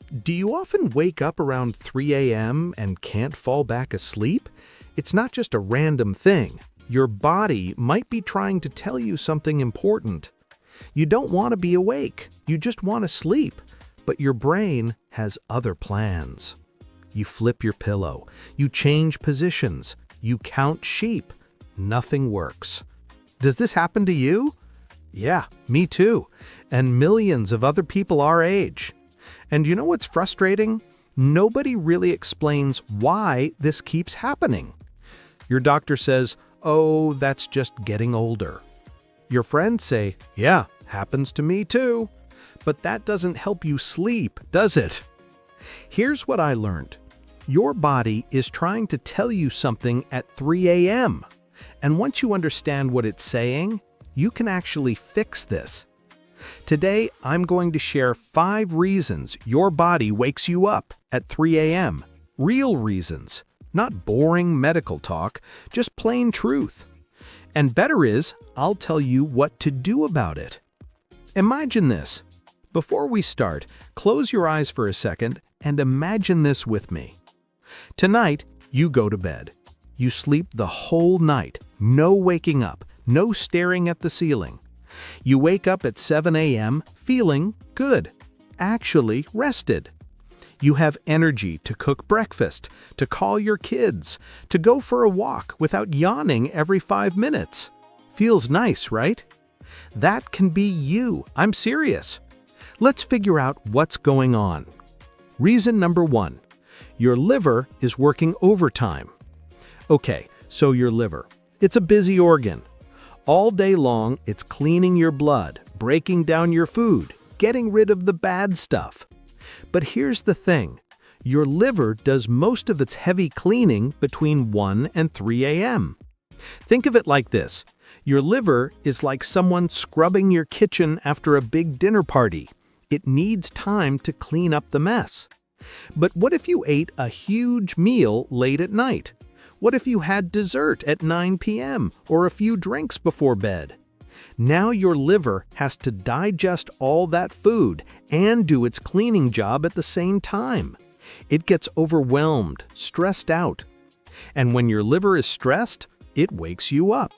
Do you often wake up around 3 a.m. and can't fall back asleep? It's not just a random thing. Your body might be trying to tell you something important. You don't want to be awake, you just want to sleep. But your brain has other plans. You flip your pillow, you change positions, you count sheep. Nothing works. Does this happen to you? Yeah, me too. And millions of other people our age. And you know what's frustrating? Nobody really explains why this keeps happening. Your doctor says, "Oh, that's just getting older." Your friends say, "Yeah, happens to me too." But that doesn't help you sleep, does it? Here's what I learned. Your body is trying to tell you something at 3 a.m. And once you understand what it's saying, you can actually fix this. Today, I'm going to share 5 reasons your body wakes you up at 3 a.m. Real reasons, not boring medical talk, just plain truth. And better is, I'll tell you what to do about it. Imagine this. Before we start, close your eyes for a second and imagine this with me. Tonight, you go to bed. You sleep the whole night, no waking up, no staring at the ceiling. You wake up at 7 a.m. feeling good, actually rested. You have energy to cook breakfast, to call your kids, to go for a walk without yawning every 5 minutes. Feels nice, right? That can be you. I'm serious. Let's figure out what's going on. Reason number 1. Your liver is working overtime. Okay, so your liver. It's a busy organ. All day long, it's cleaning your blood, breaking down your food, getting rid of the bad stuff. But here's the thing. Your liver does most of its heavy cleaning between 1 and 3 a.m. Think of it like this. Your liver is like someone scrubbing your kitchen after a big dinner party. It needs time to clean up the mess. But what if you ate a huge meal late at night? What if you had dessert at 9 p.m. or a few drinks before bed? Now your liver has to digest all that food and do its cleaning job at the same time. It gets overwhelmed, stressed out. And when your liver is stressed, it wakes you up.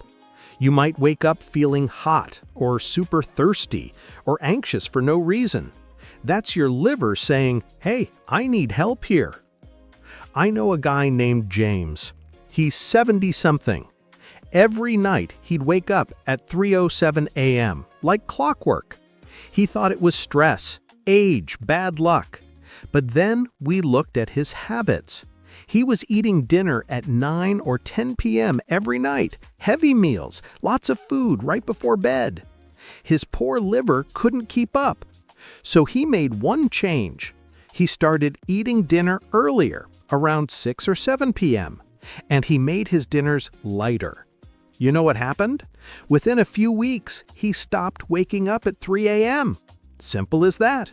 You might wake up feeling hot or super thirsty or anxious for no reason. That's your liver saying, "Hey, I need help here." I know a guy named James. He's 70-something. Every night he'd wake up at 3:07 a.m., like clockwork. He thought it was stress, age, bad luck. But then we looked at his habits. He was eating dinner at 9 or 10 p.m. every night, heavy meals, lots of food right before bed. His poor liver couldn't keep up. So he made one change. He started eating dinner earlier, around 6 or 7 p.m., and he made his dinners lighter. You know what happened? Within a few weeks, he stopped waking up at 3 a.m. Simple as that.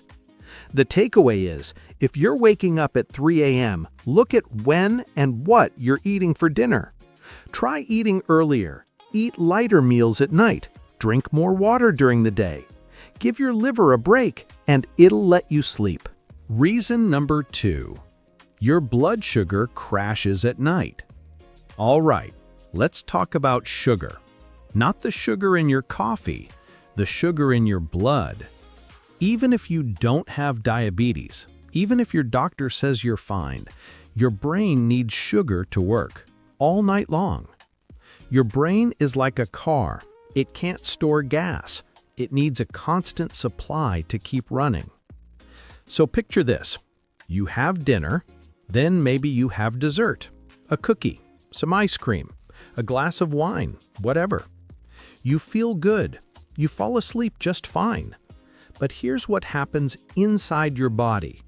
The takeaway is, if you're waking up at 3 a.m., look at when and what you're eating for dinner. Try eating earlier, eat lighter meals at night, drink more water during the day. Give your liver a break, and it'll let you sleep. Reason number 2. Your blood sugar crashes at night. All right, let's talk about sugar. Not the sugar in your coffee, the sugar in your blood. Even if you don't have diabetes, even if your doctor says you're fine, your brain needs sugar to work all night long. Your brain is like a car. It can't store gas. It needs a constant supply to keep running. So picture this. You have dinner, then maybe you have dessert, a cookie, some ice cream, a glass of wine, whatever. You feel good. You fall asleep just fine. But here's what happens inside your body.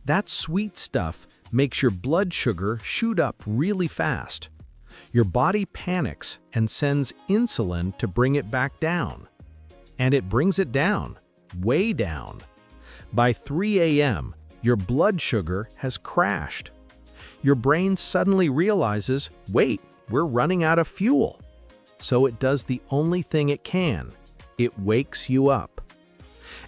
That sweet stuff makes your blood sugar shoot up really fast. Your body panics and sends insulin to bring it back down. And it brings it down, way down. By 3 a.m., your blood sugar has crashed. Your brain suddenly realizes, wait, we're running out of fuel. So it does the only thing it can. It wakes you up.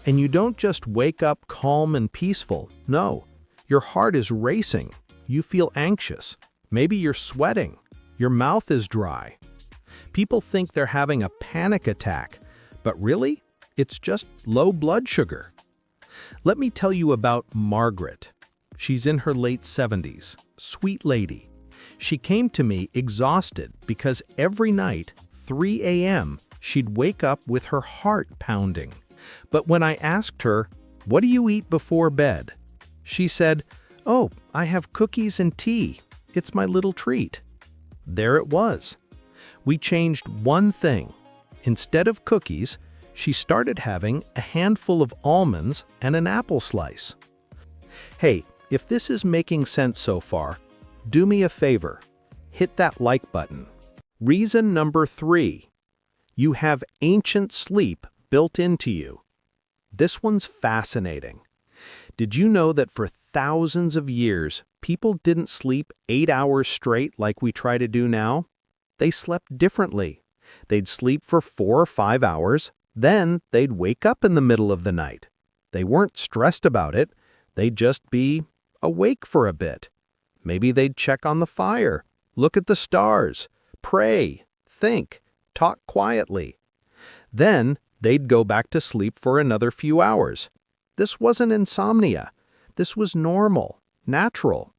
And you don't just wake up calm and peaceful. No, your heart is racing. You feel anxious. Maybe you're sweating. Your mouth is dry. People think they're having a panic attack, but really, it's just low blood sugar. Let me tell you about Margaret. She's in her late 70s. Sweet lady. She came to me exhausted because every night, 3 a.m., she'd wake up with her heart pounding. But when I asked her, "What do you eat before bed?" she said, "Oh, I have cookies and tea. It's my little treat." There it was. We changed one thing. Instead of cookies, she started having a handful of almonds and an apple slice. Hey, if this is making sense so far, do me a favor. Hit that like button. Reason number 3. You have ancient sleep built into you. This one's fascinating. Did you know that for thousands of years, people didn't sleep 8 hours straight like we try to do now? They slept differently. They'd sleep for 4 or 5 hours, then they'd wake up in the middle of the night. They weren't stressed about it. They'd just be awake for a bit. Maybe they'd check on the fire, look at the stars, pray, think, talk quietly. Then they'd go back to sleep for another few hours. This wasn't insomnia. This was normal, natural.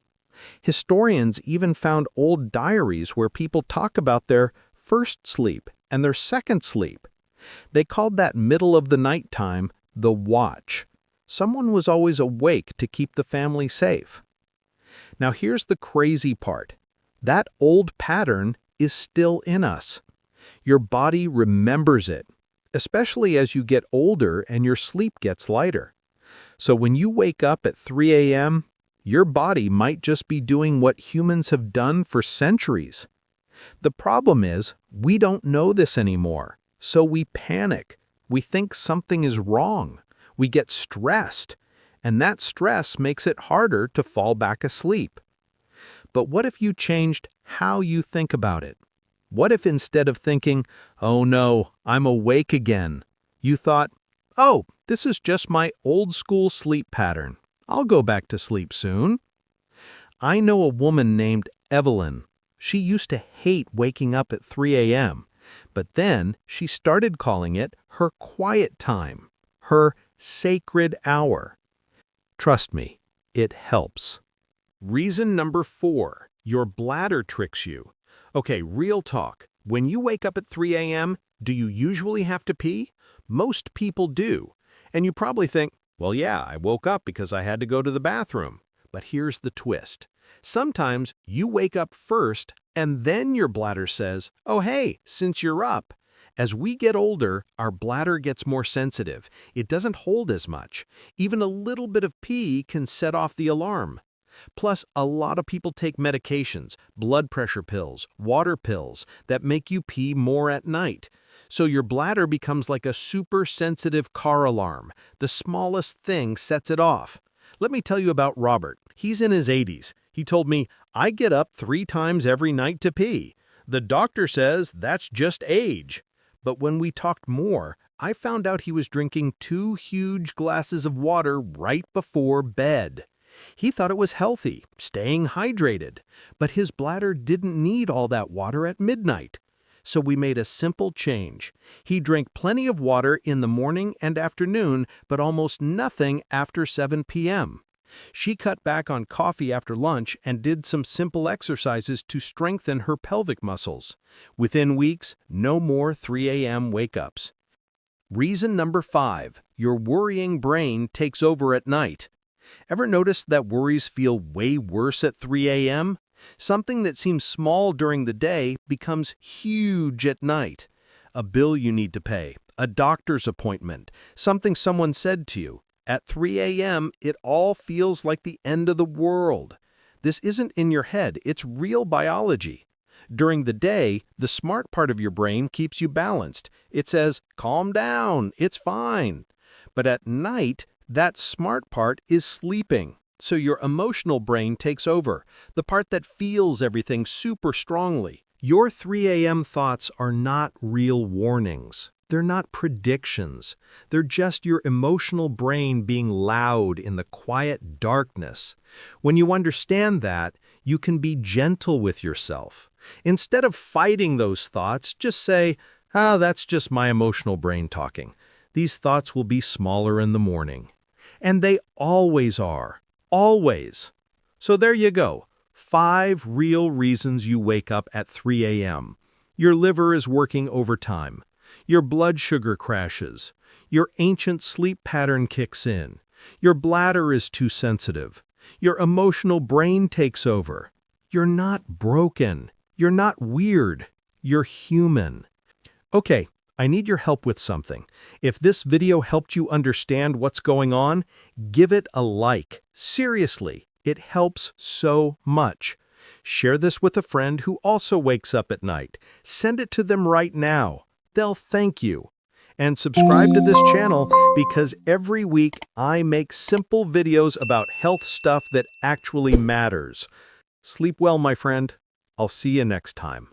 Historians even found old diaries where people talk about their first sleep and their second sleep. They called that middle of the night time the watch. Someone was always awake to keep the family safe. Now here's the crazy part. That old pattern is still in us. Your body remembers it, especially as you get older and your sleep gets lighter. So when you wake up at 3 a.m., your body might just be doing what humans have done for centuries. The problem is, we don't know this anymore, so we panic. We think something is wrong. We get stressed, and that stress makes it harder to fall back asleep. But what if you changed how you think about it? What if instead of thinking, "Oh no, I'm awake again," you thought, "Oh, this is just my old school sleep pattern. I'll go back to sleep soon." I know a woman named Evelyn. She used to hate waking up at 3 a.m., but then she started calling it her quiet time, her sacred hour. Trust me, it helps. Reason number 4, your bladder tricks you. Okay, real talk. When you wake up at 3 a.m., do you usually have to pee? Most people do. And you probably think, well, yeah, I woke up because I had to go to the bathroom. But here's the twist. Sometimes you wake up first and then your bladder says, "Oh, hey, since you're up." As we get older, our bladder gets more sensitive. It doesn't hold as much. Even a little bit of pee can set off the alarm. Plus, a lot of people take medications, blood pressure pills, water pills that make you pee more at night. So your bladder becomes like a super sensitive car alarm. The smallest thing sets it off. Let me tell you about Robert. He's in his 80s. He told me, "I get up 3 times every night to pee. The doctor says that's just age." But when we talked more, I found out he was drinking 2 huge glasses of water right before bed. He thought it was healthy, staying hydrated, but his bladder didn't need all that water at midnight. So we made a simple change. He drank plenty of water in the morning and afternoon, but almost nothing after 7 p.m. She cut back on coffee after lunch and did some simple exercises to strengthen her pelvic muscles. Within weeks, no more 3 a.m. wake-ups. Reason number 5, your worrying brain takes over at night. Ever notice that worries feel way worse at 3 a.m.? Something that seems small during the day becomes huge at night. A bill you need to pay, a doctor's appointment, something someone said to you. At 3 a.m., it all feels like the end of the world. This isn't in your head, it's real biology. During the day, the smart part of your brain keeps you balanced. It says, "Calm down, it's fine." But at night, that smart part is sleeping. So your emotional brain takes over, the part that feels everything super strongly. Your 3 a.m. thoughts are not real warnings. They're not predictions. They're just your emotional brain being loud in the quiet darkness. When you understand that, you can be gentle with yourself. Instead of fighting those thoughts, just say, that's just my emotional brain talking. These thoughts will be smaller in the morning. And they always are. Always. So there you go. 5 real reasons you wake up at 3 a.m. Your liver is working overtime. Your blood sugar crashes. Your ancient sleep pattern kicks in. Your bladder is too sensitive. Your emotional brain takes over. You're not broken. You're not weird. You're human. Okay, I need your help with something. If this video helped you understand what's going on, give it a like. Seriously, it helps so much. Share this with a friend who also wakes up at night. Send it to them right now. They'll thank you. And subscribe to this channel because every week I make simple videos about health stuff that actually matters. Sleep well, my friend. I'll see you next time.